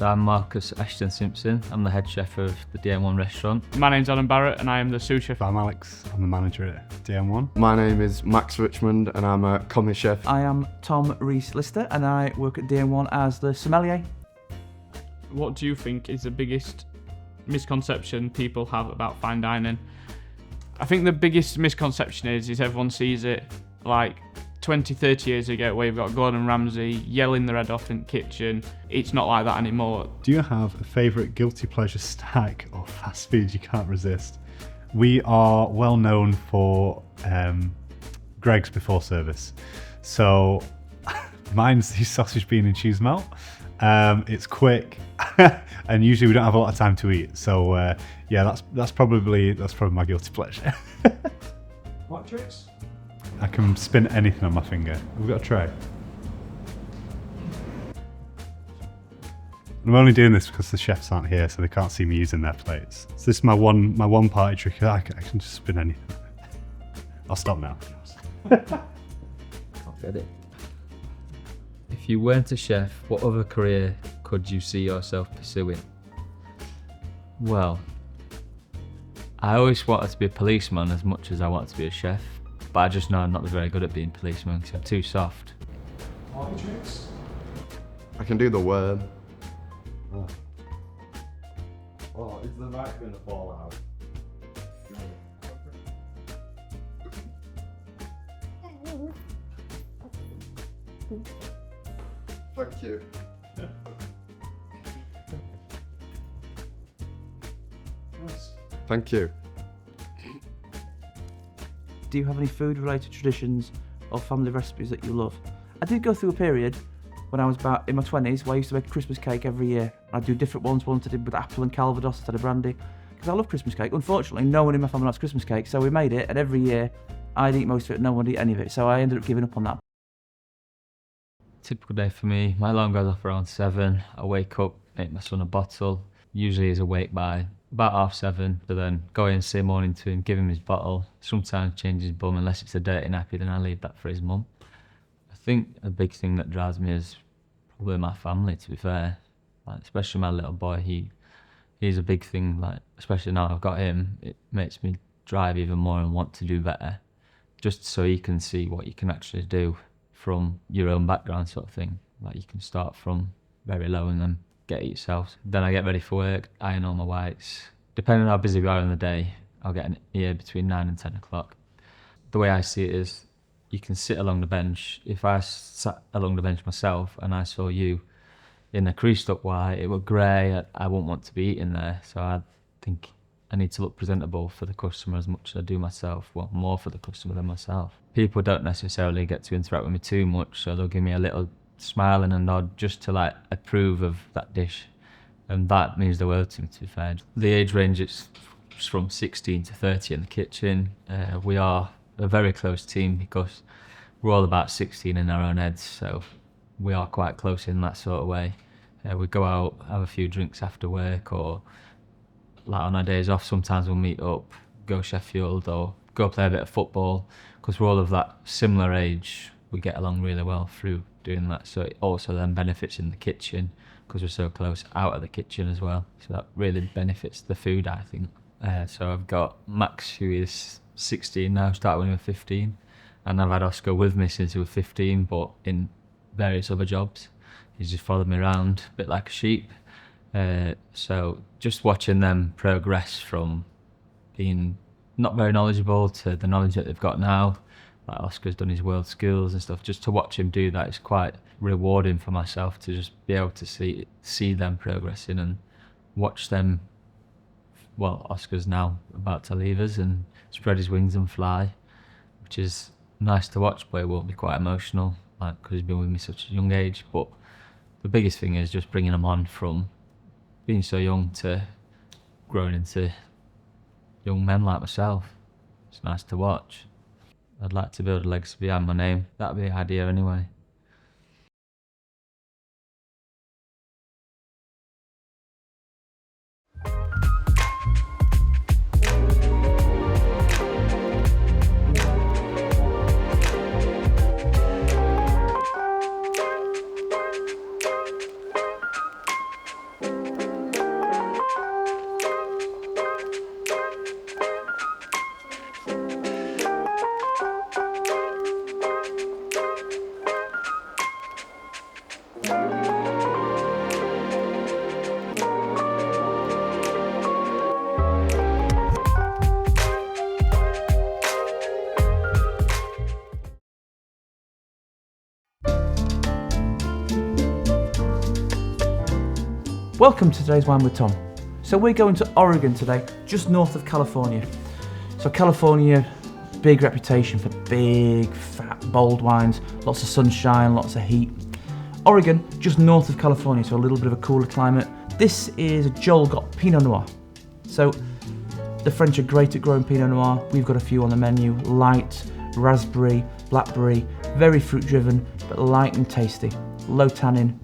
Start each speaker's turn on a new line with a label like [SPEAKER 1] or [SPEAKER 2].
[SPEAKER 1] So I'm Marcus Ashton Simpson. I'm the head chef of the DN1 restaurant.
[SPEAKER 2] My name's Alan Barrett and I am the sous chef.
[SPEAKER 3] I'm Alex, I'm the manager at DN1.
[SPEAKER 4] My name is Max Richmond and I'm a commis chef.
[SPEAKER 5] I am Tom Rees-Lister and I work at DN1 as the sommelier.
[SPEAKER 2] What do you think is the biggest misconception people have about fine dining? I think the biggest misconception is everyone sees it like 20, 30 years ago where you've got Gordon Ramsay yelling the head off in the kitchen. It's not like that anymore.
[SPEAKER 3] Do you have a favourite guilty pleasure snack or fast food you can't resist? We are well known for Greg's before service. So mine's the sausage, bean and cheese melt. It's quick and usually we don't have a lot of time to eat. So yeah, that's probably my guilty pleasure.
[SPEAKER 2] What tricks?
[SPEAKER 3] I can spin anything on my finger. We've got a tray. I'm only doing this because the chefs aren't here, so they can't see me using their plates. So this is my one party trick. I can just spin anything. I'll stop now.
[SPEAKER 1] Can't get it. If you weren't a chef, what other career could you see yourself pursuing? Well, I always wanted to be a policeman as much as I wanted to be a chef, but I just know I'm not very good at being a policeman because I'm too soft.
[SPEAKER 2] Party tricks?
[SPEAKER 4] I can do the worm.
[SPEAKER 6] Oh, is the mic going to fall out?
[SPEAKER 4] Thank you. Thank you.
[SPEAKER 5] Do you have any food related traditions or family recipes that you love? I did go through a period when I was about in my 20s where I used to make a Christmas cake every year. I'd do different ones. Once I did with apple and Calvados instead of brandy, because I love Christmas cake. Unfortunately, no one in my family likes Christmas cake, so we made it, and every year I'd eat most of it, no one would eat any of it, so I ended up giving up on that.
[SPEAKER 1] Typical day for me, my alarm goes off around 7. I wake up, make my son a bottle. Usually he's awake by about 7:30, so then go in, say morning to him, give him his bottle. Sometimes change his bum, unless it's a dirty nappy, then I leave that for his mum. I think a big thing that drives me is probably my family, to be fair. Like, especially my little boy, he's a big thing, like, especially now I've got him, it makes me drive even more and want to do better. Just so he can see what you can actually do from your own background sort of thing. Like, you can start from very low and then get it yourself. Then I get ready for work, iron all my whites. Depending on how busy we are in the day, I'll get here between 9 and 10 o'clock. The way I see it is, you can sit along the bench. If I sat along the bench myself and I saw you in a creased up white, it was grey, I wouldn't want to be eating there. So I think I need to look presentable for the customer as much as I do myself, well, more for the customer than myself. People don't necessarily get to interact with me too much, so they'll give me a little smile and a nod just to like approve of that dish, and that means the world to me, to be fair. The age range is from 16 to 30 in the kitchen. We are a very close team because we're all about 16 in our own heads, so we are quite close in that sort of way. We go out, have a few drinks after work, or like on our days off sometimes we'll meet up, go Sheffield or go play a bit of football, because we're all of that similar age. We get along really well through doing that, so it also then benefits in the kitchen because we're so close out of the kitchen as well, so that really benefits the food, I think. So I've got Max, who is 16 now, started when he was 15, and I've had Oscar with me since he was 15, but in various other jobs. He's just followed me around a bit like a sheep. So just watching them progress from being not very knowledgeable to the knowledge that they've got now, like Oscar's done his world skills and stuff, just to watch him do that is quite rewarding for myself, to just be able to see them progressing and watch them. Well, Oscar's now about to leave us and spread his wings and fly, which is nice to watch, but it will be quite emotional, like, because he's been with me such a young age. But the biggest thing is just bringing him on from being so young to growing into young men like myself. It's nice to watch. I'd like to build a legacy behind my name. That'd be the idea anyway.
[SPEAKER 5] Welcome to today's Wine with Tom. So we're going to Oregon today, just north of California. So California, big reputation for big, fat, bold wines, lots of sunshine, lots of heat. Oregon, just north of California, so a little bit of a cooler climate. This is a Joel Gott Pinot Noir. So the French are great at growing Pinot Noir. We've got a few on the menu: light, raspberry, blackberry, very fruit driven, but light and tasty. Low tannin,